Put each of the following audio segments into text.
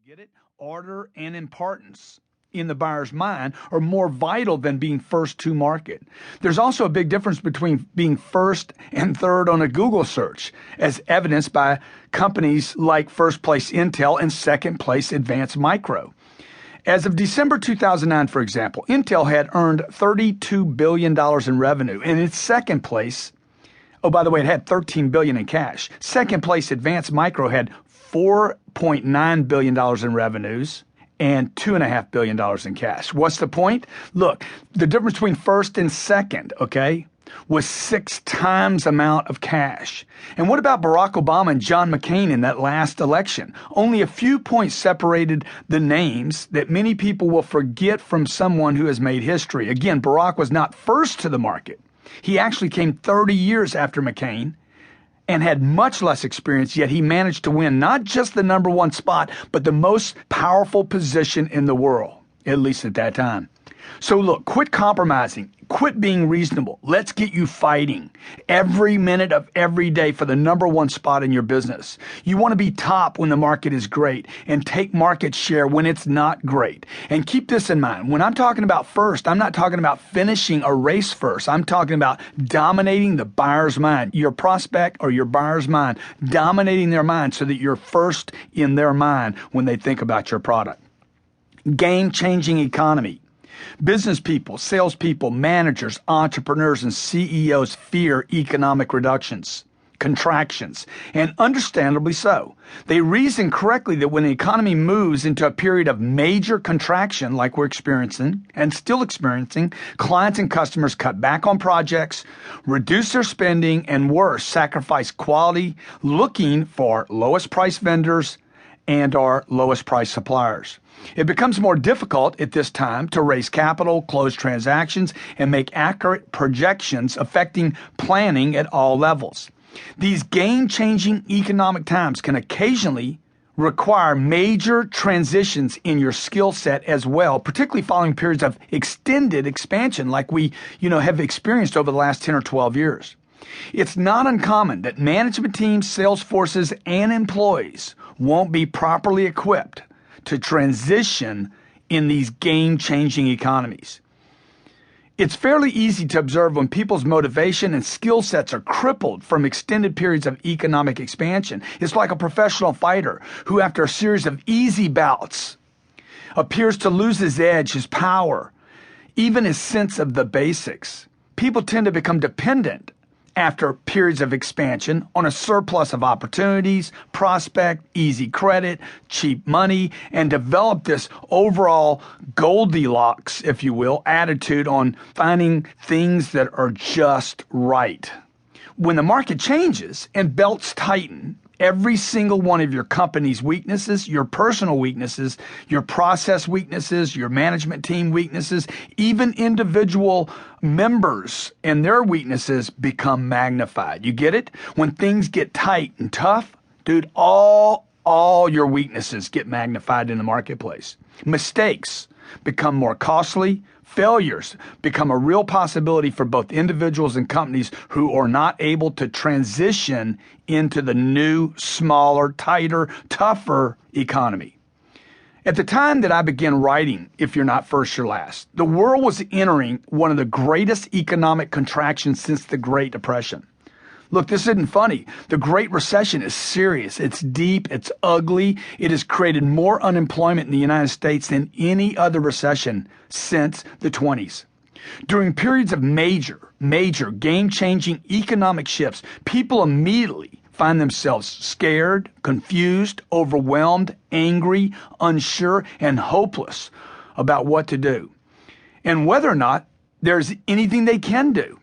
Get it? Order and importance in the buyer's mind are more vital than being first to market. There's also a big difference between being first and third on a Google search, as evidenced by companies like first place Intel and second place Advanced Micro. As of December 2009, for example, Intel had earned $32 billion in revenue. In its second place, oh, by the way, it had $13 billion in cash. Second place Advanced Micro had $4.9 billion in revenues and $2.5 billion in cash. What's the point? Look, the difference between first and second, okay, was 6 times amount of cash. And what about Barack Obama and John McCain in that last election? Only a few points separated the names that many people will forget from someone who has made history. Again, Barack was not first to the market. He actually came 30 years after McCain and had much less experience, yet he managed to win not just the number one spot, but the most powerful position in the world, at least at that time. So look, quit compromising. Quit being reasonable. Let's get you fighting every minute of every day for the number one spot in your business. You want to be top when the market is great and take market share when it's not great. And keep this in mind. When I'm talking about first, I'm not talking about finishing a race first. I'm talking about dominating the buyer's mind, your prospect or your buyer's mind, dominating their mind so that you're first in their mind when they think about your product. Game-changing economy. Business people, salespeople, managers, entrepreneurs, and CEOs fear economic reductions, contractions, and understandably so. They reason correctly that when the economy moves into a period of major contraction like we're experiencing and still experiencing, clients and customers cut back on projects, reduce their spending, and worse, sacrifice quality, looking for lowest price vendors and our lowest price suppliers. It becomes more difficult at this time to raise capital, close transactions, and make accurate projections affecting planning at all levels. These game-changing economic times can occasionally require major transitions in your skill set as well, particularly following periods of extended expansion like we, have experienced over the last 10 or 12 years. It's not uncommon that management teams, sales forces, and employees won't be properly equipped to transition in these game-changing economies. It's fairly easy to observe when people's motivation and skill sets are crippled from extended periods of economic expansion. It's like a professional fighter who, after a series of easy bouts, appears to lose his edge, his power, even his sense of the basics. People tend to become dependent after periods of expansion on a surplus of opportunities, prospect, easy credit, cheap money, and develop this overall Goldilocks, if you will, attitude on finding things that are just right. When the market changes and belts tighten, every single one of your company's weaknesses, your personal weaknesses, your process weaknesses, your management team weaknesses, even individual members and their weaknesses become magnified. You get it? When things get tight and tough, dude, all your weaknesses get magnified in the marketplace. Mistakes become more costly. Failures become a real possibility for both individuals and companies who are not able to transition into the new, smaller, tighter, tougher economy. At the time that I began writing If You're Not First, You're Last, the world was entering one of the greatest economic contractions since the Great Depression. Look, this isn't funny. The Great Recession is serious. It's deep. It's ugly. It has created more unemployment in the United States than any other recession since the 20s. During periods of major, game-changing economic shifts, people immediately find themselves scared, confused, overwhelmed, angry, unsure, and hopeless about what to do and whether or not there's anything they can do.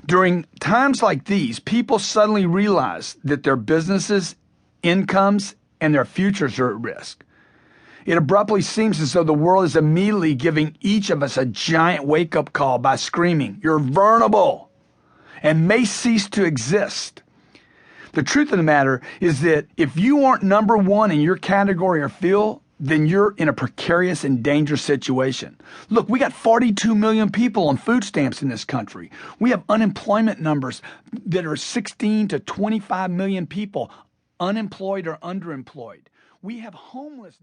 During times like these, people suddenly realize that their businesses, incomes, and their futures are at risk. It abruptly seems as though the world is immediately giving each of us a giant wake-up call by screaming, "You're vulnerable and may cease to exist." The truth of the matter is that if you aren't number one in your category or field, then you're in a precarious and dangerous situation. Look, we got 42 million people on food stamps in this country. We have unemployment numbers that are 16 to 25 million people unemployed or underemployed. We have homeless